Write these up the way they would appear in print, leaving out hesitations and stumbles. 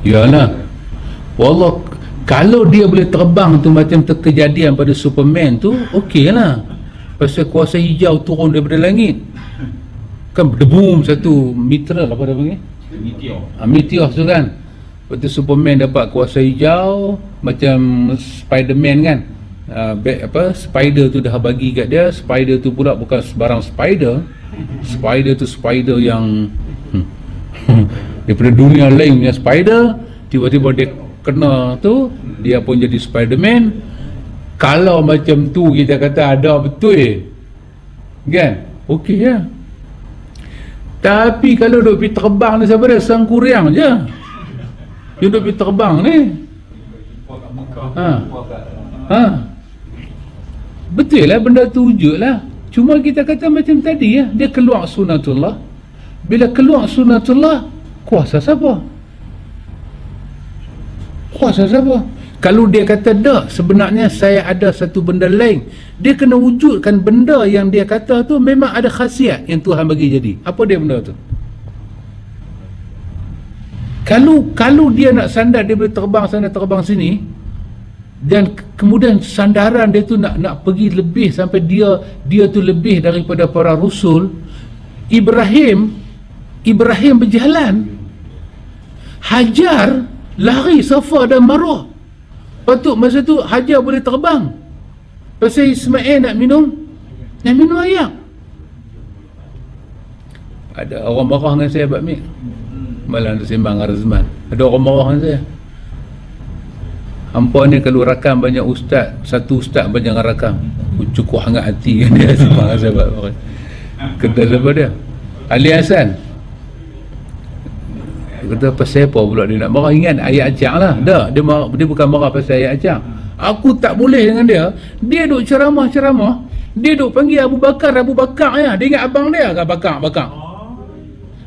Yalah. Wallah, kalau dia boleh terbang tu macam terkejadian pada Superman tu, okey lah. Pasal kuasa hijau turun daripada langit. Kan berdebum satu meteor, apa dia panggil? Meteor tu kan. Lepas tu Superman dapat kuasa hijau macam Spiderman kan. Spider tu dah bagi kat dia. Spider tu pula bukan sebarang spider. Spider tu spider yang daripada dunia lain punya spider. Tiba-tiba dia kena tu, dia pun jadi Spiderman. Kalau macam tu kita kata ada betul kan, okey ya. Tapi kalau duk pergi terbang ni, siapa dia? Sangkuriang je dia duk pergi terbang ni. Betul lah benda tu wujud lah. Cuma kita kata macam tadi ya, dia keluar sunatullah. Bila keluar sunatullah, kuasa siapa? Kuasa siapa? Kalau dia kata dah, sebenarnya saya ada satu benda lain, dia kena wujudkan benda yang dia kata tu memang ada khasiat yang Tuhan bagi jadi. Apa dia benda tu? Kalau dia nak sandar, dia boleh terbang sana terbang sini, dan kemudian sandaran dia tu nak pergi lebih sampai dia tu lebih daripada para rasul. Ibrahim berjalan, Hajar lari Safa dan Marwah. Patut masa tu Hajar boleh terbang pasal Ismail nak minum air. Ada orang marah dengan saya Abang Mik, malam tu sembang Razman, ada orang marah dengan saya. Hampa ni kalau rakam banyak ustaz, satu ustaz banyak rakam, cukup hangat hati kan dia sembang sahabat. Kata siapa dia? Ali Hassan. Dia kata pasal apa pula dia nak marah? Ingat ayat acak lah. Dah, dia bukan marah pasal ayat acak. Aku tak boleh dengan dia. Dia duk ceramah. Dia duk panggil Abu Bakar ya. Dia ingat abang dia kan Bakar.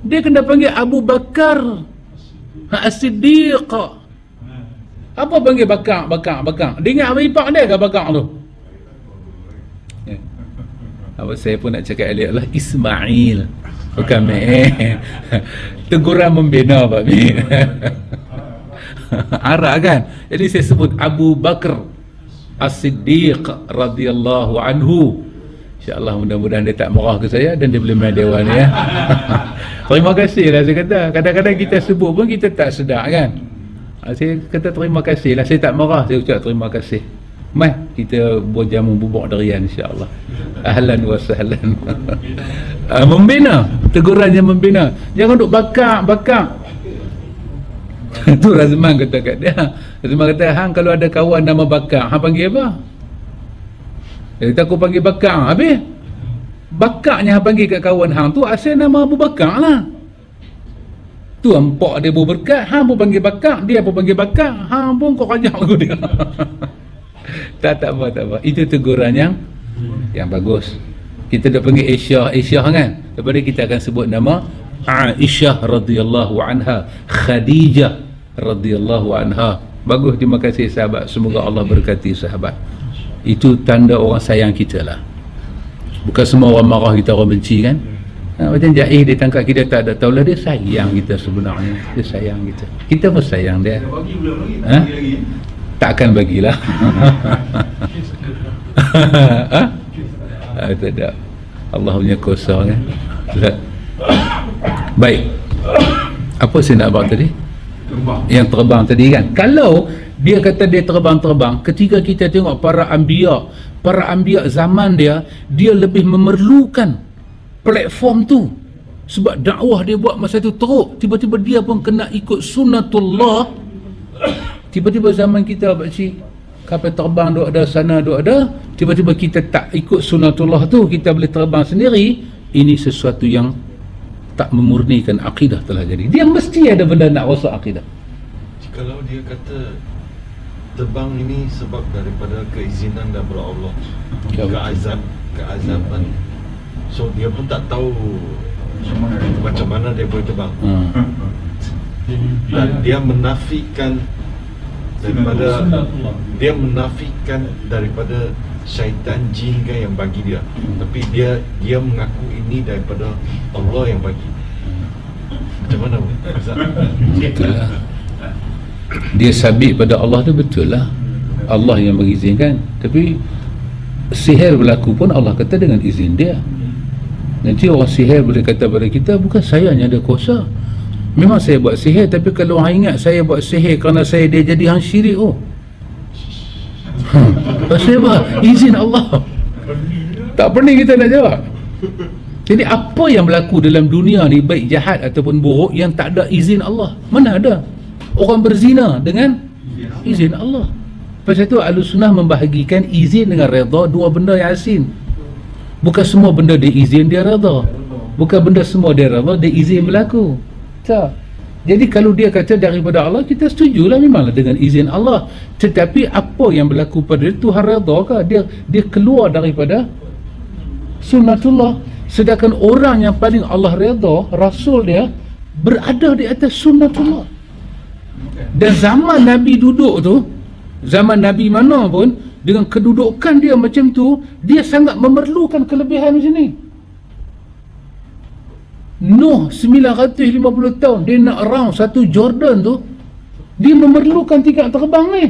Dia kena panggil Abu Bakar As-Siddiq. Apa panggil Bakar? Dia ingat abang ipar dia kan Bakar tu. Apa saya pun nak cakap elok lah, Ismail bukan teguran membina Pak Bi. Arak kan. Jadi saya sebut Abu Bakar As-Siddiq radhiyallahu anhu. InsyaAllah mudah-mudahan dia tak marah ke saya dan dia boleh main dewan ya. Terima kasih lah saya kata. Kadang-kadang kita sebut pun kita tak sedar kan. Saya kata terima kasih lah. Saya tak marah, saya ucap terima kasih. Mai kita buat jamu bubuk darian insya-Allah. Ahlan wa sahlan. Membina, tegurannya membina. Jangan duk bakar. Tu Razman kata kat dia. Razman kata, hang kalau ada kawan nama Bakar, hang panggil apa? Dia kata aku panggil Bakar. Habis Bakarnya hang panggil kat kawan hang tu asal nama Abu Bakar lah. Tu empok dia berberkat, hang pun panggil Bakar, dia pun panggil Bakar, hang pun kau rajak aku dia. Tak apa. Itu teguran yang bagus. Kita dah panggil Aisyah kan. Lepas ni kita akan sebut nama Aisyah radhiyallahu anha, Khadijah radhiyallahu anha. Bagus, terima kasih sahabat. Semoga Allah berkati sahabat. Itu tanda orang sayang kita lah. Bukan semua orang marah kita, orang benci kan. Macam Jahil dia tangkap kita tak ada tahu lah, dia sayang kita sebenarnya. Dia sayang kita. Kita pun sayang dia. Takkan bagilah. Tak ada. Allah punya kuasa kan. Baik. Apa saya nak buat tadi? Yang terbang tadi kan. Kalau dia kata dia terbang, ketika kita tengok para anbiya zaman dia lebih memerlukan platform tu. Sebab dakwah dia buat masa tu teruk. Tiba-tiba dia pun kena ikut sunnatullah. Tiba-tiba zaman kita pakcik kapal terbang duk ada sana duk ada, tiba-tiba kita tak ikut sunnatullah tu, kita boleh terbang sendiri. Ini sesuatu yang tak memurnikan akidah telah jadi. Dia mesti ada benda nak rosak akidah. Kalau dia kata terbang ini sebab daripada keizinan daripada Allah, keazaban, so dia pun tak tahu macam mana dia boleh terbang. Dan dia menafikan daripada syaitan jin kan yang bagi dia, tapi dia mengaku ini daripada Allah yang bagi. Macam mana Ustaz? Dia sabit pada Allah tu betul lah, Allah yang mengizinkan. Tapi sihir berlaku pun Allah kata dengan izin dia. Nanti orang sihir boleh kata pada kita, bukan saya yang ada kuasa, memang saya buat sihir, tapi kalau orang ingat saya buat sihir kerana saya, dia jadi hang syirik. Pasal apa? Izin Allah. Tak pernah kita nak jawab. Jadi apa yang berlaku dalam dunia ni, baik jahat ataupun buruk, yang tak ada izin Allah? Mana ada? Orang berzina dengan izin Allah. Pasal itu Ahlussunnah membahagikan izin dengan redha, dua benda yang asin. Bukan semua benda dia izin dia redha, bukan benda semua dia redha dia izin berlaku. Tak. Jadi kalau dia kata daripada Allah, kita setujulah, memanglah dengan izin Allah. Tetapi apa yang berlaku pada dia, Tuhan redha ke? Dia keluar daripada sunnatullah. Sedangkan orang yang paling Allah redha, Rasul dia, berada di atas sunnatullah. Dan zaman Nabi duduk tu, zaman Nabi mana pun, dengan kedudukan dia macam tu, dia sangat memerlukan kelebihan macam ni. Nuh 950 tahun dia nak round satu Jordan tu, dia memerlukan tiket terbang ni.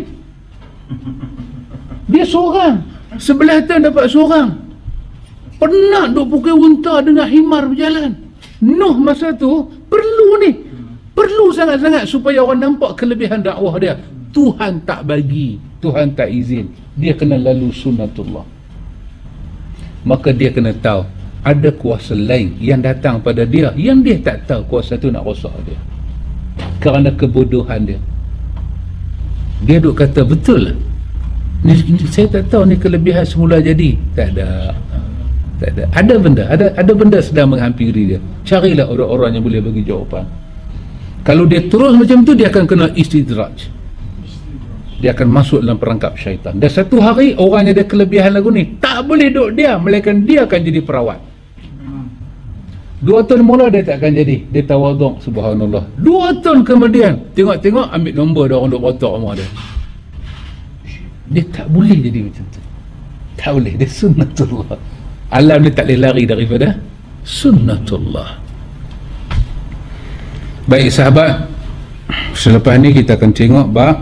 Dia seorang, sebelah tahun dapat seorang. Penat duk pukul unta dengan himar berjalan. Nuh masa tu perlu ni, perlu sangat-sangat supaya orang nampak kelebihan dakwah dia. Tuhan tak bagi, Tuhan tak izin, dia kena lalu sunnatullah. Maka dia kena tahu ada kuasa lain yang datang pada dia, yang dia tak tahu kuasa tu nak rosak dia kerana kebodohan dia. Dia duk kata betul lah ni, saya tak tahu ni kelebihan semula jadi. Tak ada, tak ada. Ada benda sedang menghampiri dia. Carilah orang-orang yang boleh bagi jawapan. Kalau dia terus macam tu, dia akan kena istidraj, dia akan masuk dalam perangkap syaitan. Dan satu hari orang yang ada kelebihan lagu ni tak boleh duduk diam, melainkan dia akan jadi perawat. 2 tahun mula dia tak akan jadi, dia tawaduk, subhanallah. 2 tahun kemudian tengok-tengok ambil nombor dia, orang duk botak rumah dia. Dia tak boleh jadi macam tu, tak boleh. Dia sunnatullah. Alam dia tak boleh lari daripada sunnatullah. Baik sahabat, selepas ni kita akan tengok bab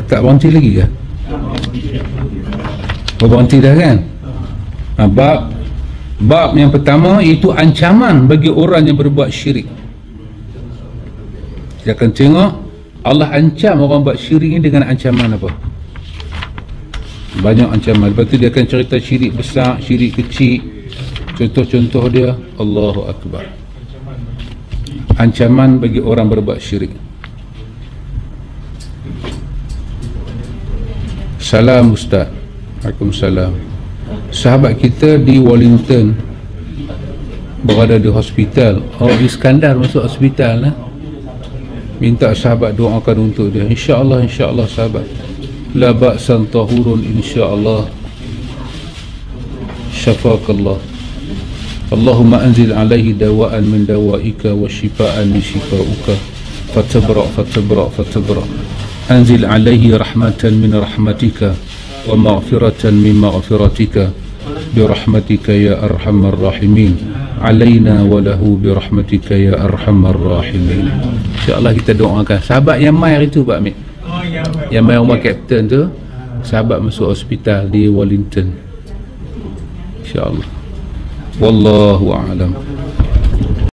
tak berhenti lagi ke? Berhenti dah kan? Bab yang pertama iaitu ancaman bagi orang yang berbuat syirik. Kita akan tengok Allah ancam orang buat syirik ni dengan ancaman apa? Banyak ancaman. Lepas tu dia akan cerita syirik besar, syirik kecil, contoh-contoh dia. Allahu Akbar. Ancaman bagi orang berbuat syirik. Salam Ustaz. Waalaikumsalam. Sahabat kita di Wellington berada di hospital. Iskandar masuk hospital lah. Minta sahabat doakan untuk dia. InsyaAllah sahabat. La ba'san tahurun insyaAllah. Syafakallah. Allahumma anzil alaihi dawa'an min dawa'ika wa shifa'an min shifa'uka fatabra' anzil alaihi rahmatan min rahmatika wa maghfiratan min maghfiratika birahmatika ya arhamar rahimin alaina wa lahu birahmatika ya arhamar rahimin. InsyaAllah kita doakan sahabat yang mai hari tu Pak Amir, yang mai rumah kapten tu, sahabat masuk hospital di Wellington. InsyaAllah. Wallahu a'lam.